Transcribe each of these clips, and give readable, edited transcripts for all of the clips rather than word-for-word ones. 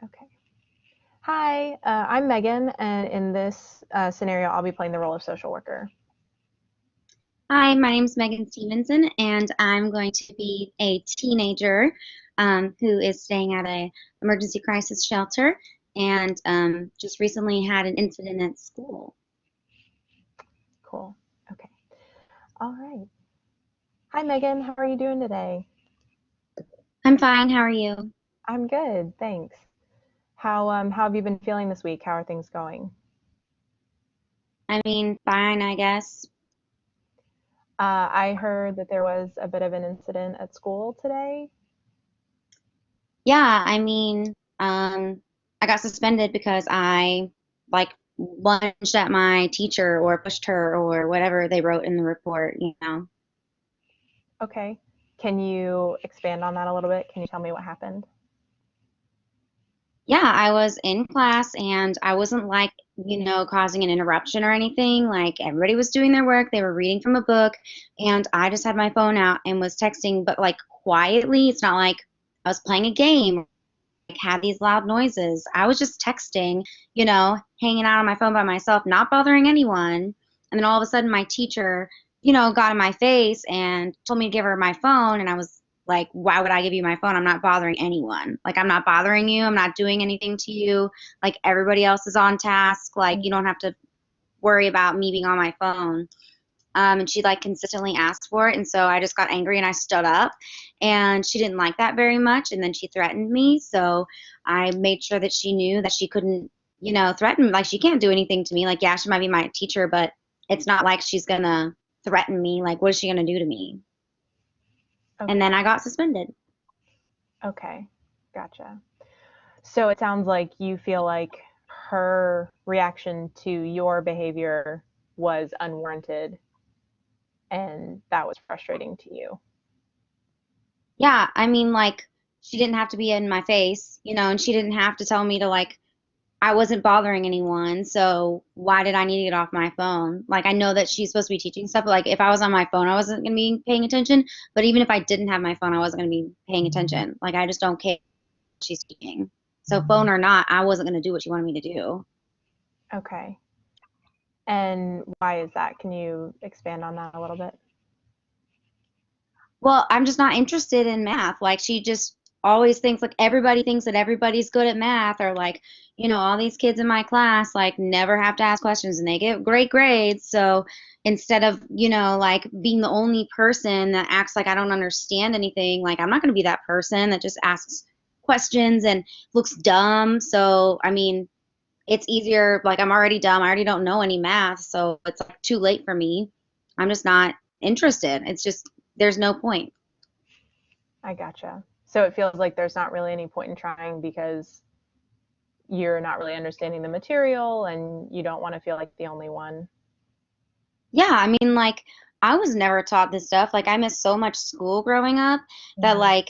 Okay. Hi, I'm Megan, and in this scenario, I'll be playing the role of social worker. Hi, my name is Megan Stevenson, and I'm going to be a teenager who is staying at a emergency crisis shelter and just recently had an incident at school. Cool. Okay. All right. Hi, Megan. How are you doing today? I'm fine. How are you? I'm good, thanks. How have you been feeling this week? How are things going? I mean, fine, I guess. I heard that there was a bit of an incident at school today. Yeah, I mean, I got suspended because I like lunged at my teacher or pushed her or whatever they wrote in the report. Okay. Can you expand on that a little bit? Can you tell me what happened? Yeah, I was in class and I wasn't like, causing an interruption or anything. Like everybody was doing their work, they were reading from a book, and I just had my phone out and was texting, but like quietly. It's not like I was playing a game, like had these loud noises. I was just texting, hanging out on my phone by myself, not bothering anyone. And then all of a sudden my teacher, got in my face and told me to give her my phone, and I was like, why would I give you my phone? I'm not bothering anyone. Like, I'm not bothering you. I'm not doing anything to you. Like, everybody else is on task. Like, you don't have to worry about me being on my phone. And she like consistently asked for it. And so I just got angry and I stood up. And she didn't like that very much. And then she threatened me. So I made sure that she knew that she couldn't, threaten me. Like, she can't do anything to me. Like, yeah, she might be my teacher, but it's not like she's going to threaten me. Like, what is she going to do to me? And then Okay. I got suspended. Okay. Gotcha. So it sounds like you feel like her reaction to your behavior was unwarranted and that was frustrating to you. Yeah, I mean, like, she didn't have to be in my face, and she didn't have to tell me to, like, I wasn't bothering anyone, so why did I need to get off my phone? Like, I know that she's supposed to be teaching stuff, but like, if I was on my phone, I wasn't going to be paying attention. But even if I didn't have my phone, I wasn't going to be paying attention. Like, I just don't care what she's teaching. So, phone or not, I wasn't going to do what she wanted me to do. Okay. And why is that? Can you expand on that a little bit? Well, I'm just not interested in math. Like, she just always thinks like everybody thinks that everybody's good at math, or like, all these kids in my class like never have to ask questions and they get great grades. So instead of, like being the only person that acts like I don't understand anything, like I'm not going to be that person that just asks questions and looks dumb. So, I mean, it's easier. Like, I'm already dumb. I already don't know any math. So it's like too late for me. I'm just not interested. It's just, there's no point. I gotcha. So it feels like there's not really any point in trying because you're not really understanding the material and you don't want to feel like the only one. Yeah, I mean, like, I was never taught this stuff. Like, I missed so much school growing up that, Mhm. like,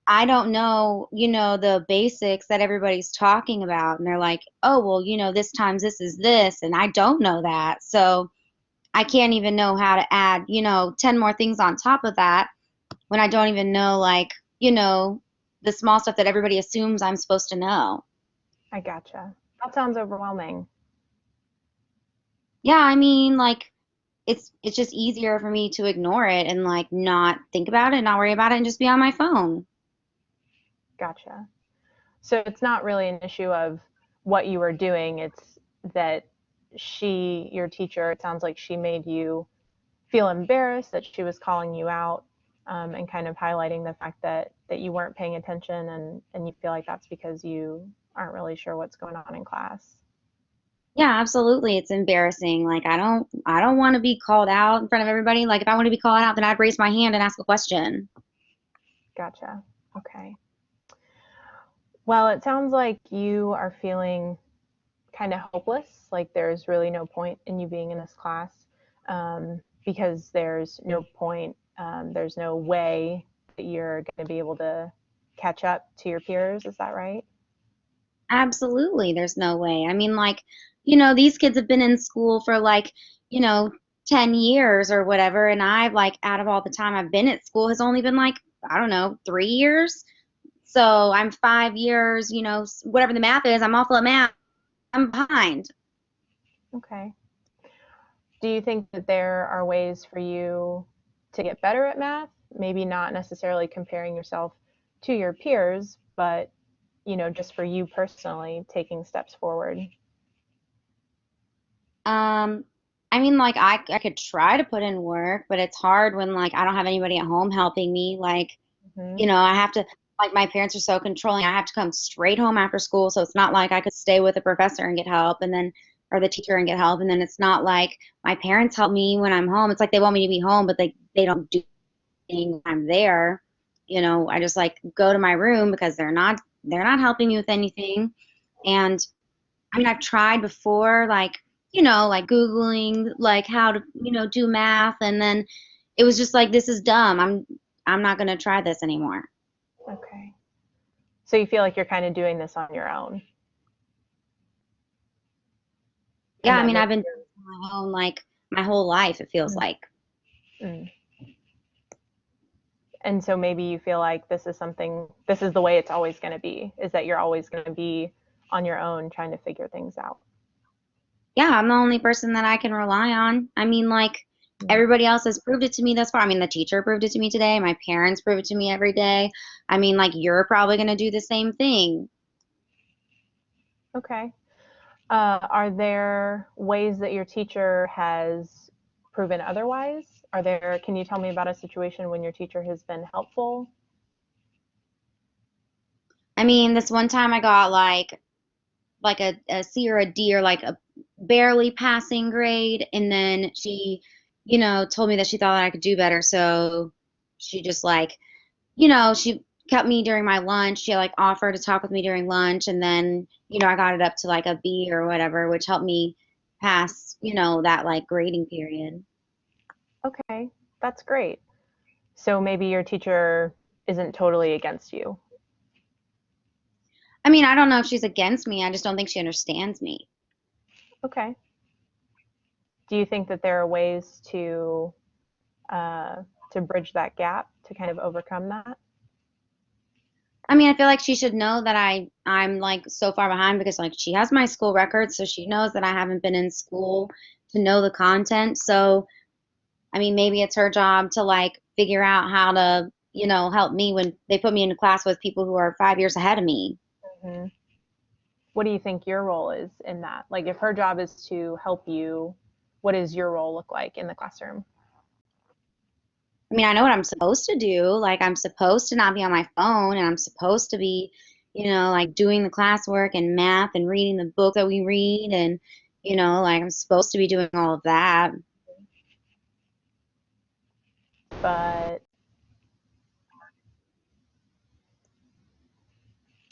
I don't know, the basics that everybody's talking about. And they're like, oh, well, this times this is this. And I don't know that. So I can't even know how to add, 10 more things on top of that when I don't even know, like, the small stuff that everybody assumes I'm supposed to know. I gotcha. That sounds overwhelming. Yeah, I mean, like, it's just easier for me to ignore it and like not think about it, not worry about it, and just be on my phone. Gotcha. So it's not really an issue of what you were doing, it's that your teacher, it sounds like she made you feel embarrassed that she was calling you out, and kind of highlighting the fact that you weren't paying attention and you feel like that's because you aren't really sure what's going on in class. Yeah, absolutely. It's embarrassing. Like, I don't want to be called out in front of everybody. Like, if I want to be called out, then I'd raise my hand and ask a question. Gotcha. Okay. Well, it sounds like you are feeling kind of hopeless, like there's really no point in you being in this class, because there's no point, there's no way that you're going to be able to catch up to your peers. Is that right? Absolutely, there's no way. I mean, like, these kids have been in school for like, 10 years or whatever, and I've like out of all the time I've been at school has only been like, I don't know, 3 years. So I'm 5 years, whatever the math is, I'm awful at math. I'm behind. Okay. Do you think that there are ways for you to get better at math? Maybe not necessarily comparing yourself to your peers, but just for you personally, taking steps forward. Um, I mean, like I could try to put in work, but it's hard when like I don't have anybody at home helping me. Like, Hmm. I have to, like, my parents are so controlling. I have to come straight home after school. So it's not like I could stay with a professor and get help and then, or the teacher and get help. And then it's not like my parents help me when I'm home. It's like they want me to be home, but they don't do anything when I'm there. I just like go to my room because they're not helping me with anything. And I mean, I've tried before, like, like Googling, like how to, do math. And then it was just like, this is dumb. I'm not going to try this anymore. Okay. So you feel like you're kind of doing this on your own, Yeah, and I that mean, maybe I've been on my own like my whole life, it feels you're, like. mm. And so maybe you feel like this is the way it's always going to be, is that you're always going to be on your own trying to figure things out. Yeah, I'm the only person that I can rely on. I mean, like, Mm. everybody else has proved it to me thus far. I mean, the teacher proved it to me today. My parents prove it to me every day. I mean, like, you're probably going to do the same thing. Okay. Are there ways that your teacher has proven otherwise? Can you tell me about a situation when your teacher has been helpful? I mean, this one time I got like a C or a D or like a barely passing grade. And then she, told me that she thought that I could do better. So she just like, she kept me during my lunch. She like offered to talk with me during lunch. And then, I got it up to like a B or whatever, which helped me pass, that like grading period. Okay, that's great. So maybe your teacher isn't totally against you. I mean, I don't know if she's against me. I just don't think she understands me. Okay. Do you think that there are ways uh, to bridge that gap to kind of overcome that? I mean, I feel like she should know that I'm like so far behind because like she has my school records, so she knows that I haven't been in school to know the content. So, I mean, maybe it's her job to like figure out how to, help me when they put me in a class with people who are 5 years ahead of me. Hmm. What do you think your role is in that? Like, if her job is to help you, what does your role look like in the classroom? I mean, I know what I'm supposed to do. Like, I'm supposed to not be on my phone and I'm supposed to be, like doing the classwork and math and reading the book that we read. And, like I'm supposed to be doing all of that. But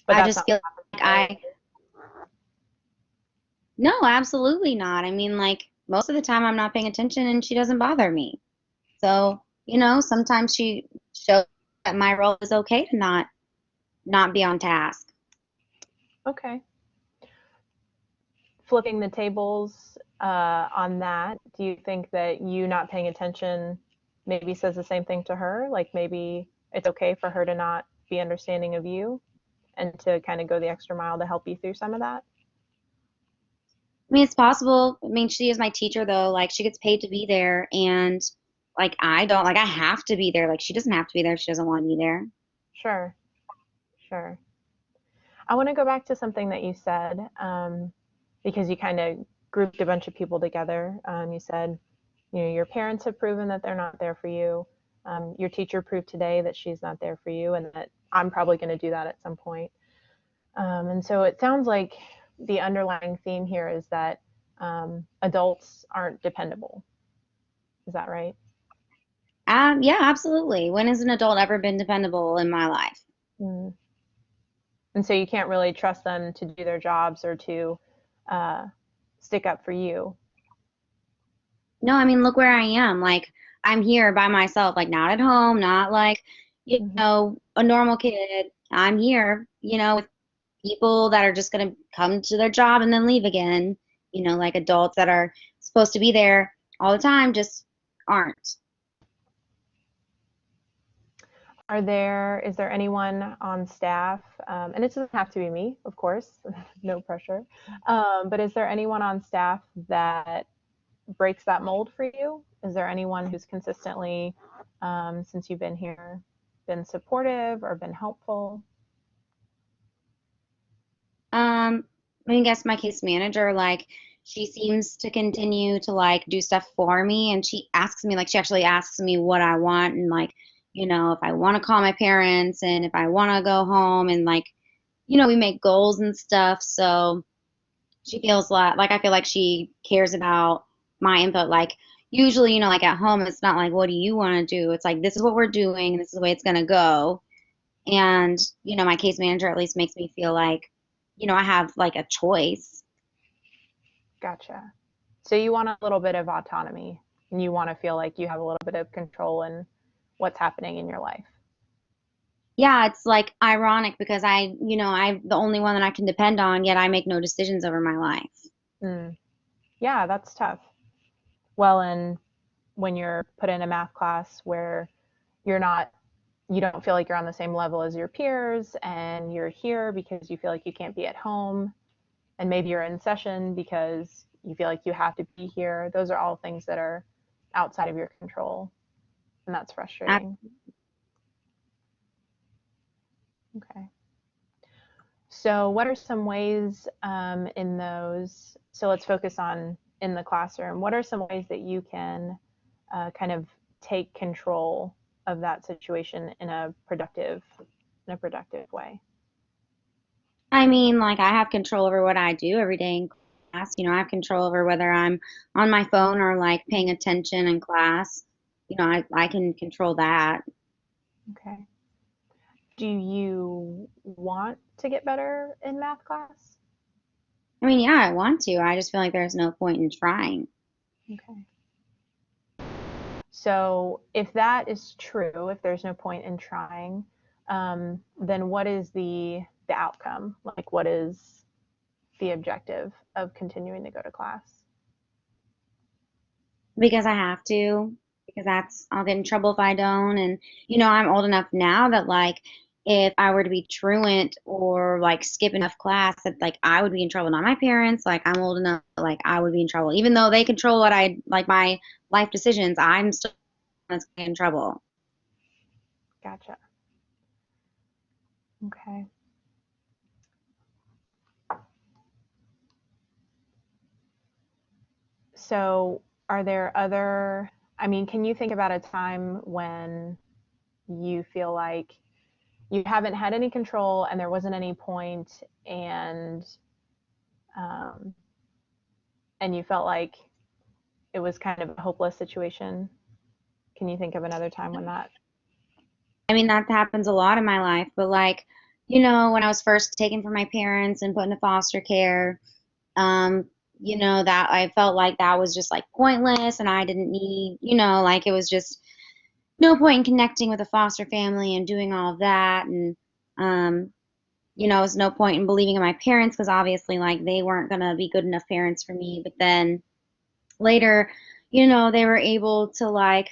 I that's just not feel what happens like today. no, absolutely not. I mean, like, most of the time I'm not paying attention and she doesn't bother me. So, sometimes she shows that my role is okay to not be on task. Okay. Flipping the tables on that, do you think that you not paying attention maybe says the same thing to her? Like maybe it's okay for her to not be understanding of you and to kind of go the extra mile to help you through some of that? I mean, it's possible. I mean, she is my teacher though. Like, she gets paid to be there and like I don't, like I have to be there. Like, she doesn't have to be there if she doesn't want to be there. Sure, sure. I want to go back to something that you said because you kind of grouped a bunch of people together. You said, your parents have proven that they're not there for you. Your teacher proved today that she's not there for you, and that I'm probably going to do that at some point. And so it sounds like the underlying theme here is that adults aren't dependable. Is that right? Yeah, absolutely. When has an adult ever been dependable in my life? Mm. And so you can't really trust them to do their jobs or to uh, stick up for you. No, I mean, look where I am. Like, I'm here by myself, like, not at home, not like, Hmm. a normal kid. I'm here, with people that are just going to come to their job and then leave again, like adults that are supposed to be there all the time just aren't. Is there anyone on staff, and it doesn't have to be me, of course, no pressure, but is there anyone on staff that breaks that mold for you? Is there anyone who's consistently, since you've been here, been supportive or been helpful? I guess my case manager, like, she seems to continue to like do stuff for me, and she actually asks me what I want, and like, if I want to call my parents and if I want to go home, and like, we make goals and stuff. So she feels like I feel like she cares about my input. Like, usually, like at home, it's not like, what do you want to do? It's like, this is what we're doing, and this is the way it's gonna go. And, my case manager at least makes me feel like, I have like a choice. Gotcha. So you want a little bit of autonomy and you want to feel like you have a little bit of control in what's happening in your life. Yeah, it's like ironic because I'm the only one that I can depend on, yet I make no decisions over my life. Mm. Yeah, that's tough. Well, and when you're put in a math class where you're not, you don't feel like you're on the same level as your peers, and you're here because you feel like you can't be at home, and maybe you're in session because you feel like you have to be here. Those are all things that are outside of your control, and that's I, frustrating. Okay. So, what are some ways in those? So, let's focus on in the classroom. What are some ways that you can kind of take control of that situation in a productive way? I mean, like, I have control over what I do every day in class. I have control over whether I'm on my phone or like paying attention in class. I can control that. Okay. Do you want to get better in math class? I mean, yeah, I want to. I just feel like there's no point in trying. Okay. So, if that is true, if there's no point in trying, then what is the outcome? Like, what is the objective of continuing to go to class? Because I have to, because I'll get in trouble if I don't. And, I'm old enough now that like if I were to be truant or like skip enough class that like I would be in trouble, not my parents. Like I'm old enough that, like I would be in trouble. Even though they control what I like my life decisions, I'm still in trouble. Gotcha. Okay. So, are there other, I mean, can you think about a time when you feel like you haven't had any control and there wasn't any point, um, and you felt like it was kind of a hopeless situation? Can you think of another time when that? I mean, that happens a lot in my life, but like, when I was first taken from my parents and put into foster care, um, that I felt like that was just like pointless and I didn't need, like it was just no point in connecting with a foster family and doing all of that. And, um, it was no point in believing in my parents because obviously, like, they weren't going to be good enough parents for me. But then later, they were able to, like,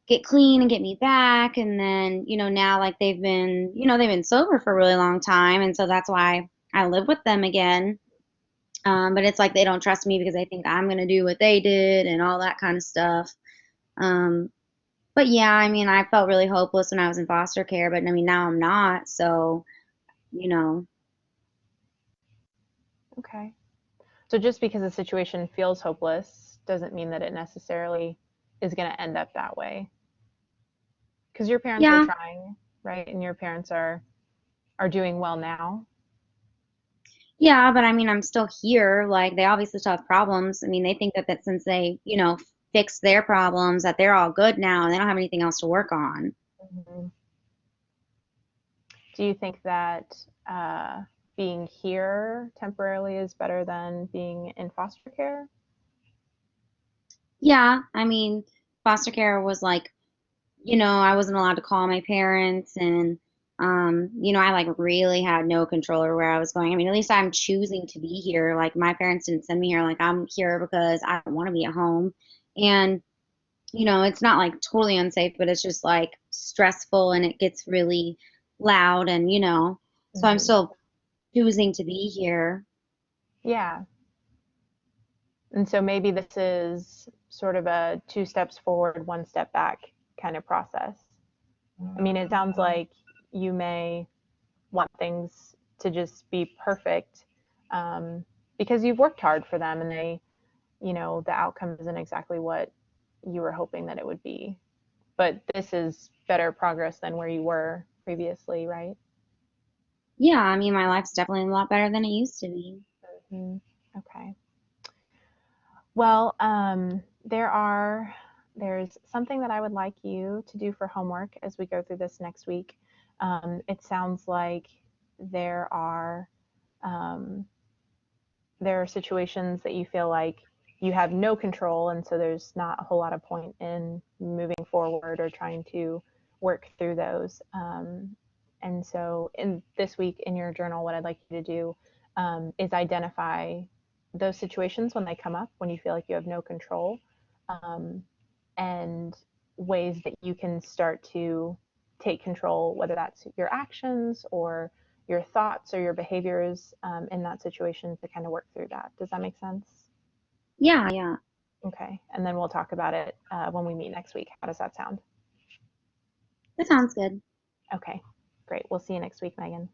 get clean and get me back. And then, now, like, they've been sober for a really long time. And so that's why I live with them again. But it's like they don't trust me because they think I'm going to do what they did and all that kind of stuff. Um, but yeah, I mean, I felt really hopeless when I was in foster care, but I mean, now I'm not. So, you know, Okay. So just because a situation feels hopeless doesn't mean that it necessarily is going to end up that way. Because your parents are yeah, trying, right? And your parents are doing well now. yeah, but I mean, I'm still here. Like, they obviously still have problems. I mean, they think that since they, fixed their problems, that they're all good now and they don't have anything else to work on. Mhm. Do you think that being here temporarily is better than being in foster care? Yeah, I mean, foster care was like, I wasn't allowed to call my parents and I like really had no control over where I was going. I mean, at least I'm choosing to be here. Like my parents didn't send me here. Like I'm here because I don't want to be at home. And, it's not like totally unsafe, but it's just like stressful and it gets really loud and so I'm Hmm. still choosing to be here. Yeah. And so maybe this is sort of a two steps forward, one step back kind of process. I mean, it sounds like you may want things to just be perfect, um, because you've worked hard for them and the outcome isn't exactly what you were hoping that it would be. But this is better progress than where you were previously, right? Yeah, I mean, my life's definitely a lot better than it used to be. Hmm. Okay. Well, there's something that I would like you to do for homework as we go through this next week. It sounds like there are um, there are situations that you feel like you have no control, and so there's not a whole lot of point in moving forward or trying to work through those. And so, in this week in your journal, what I'd like you to do is identify those situations when they come up, when you feel like you have no control, um, and ways that you can start to take control, whether that's your actions or your thoughts or your behaviors in that situation to kind of work through that. Does that make sense? Yeah, yeah. Okay. And then we'll talk about it when we meet next week. How does that sound? That sounds good. Okay. Great. We'll see you next week, Megan.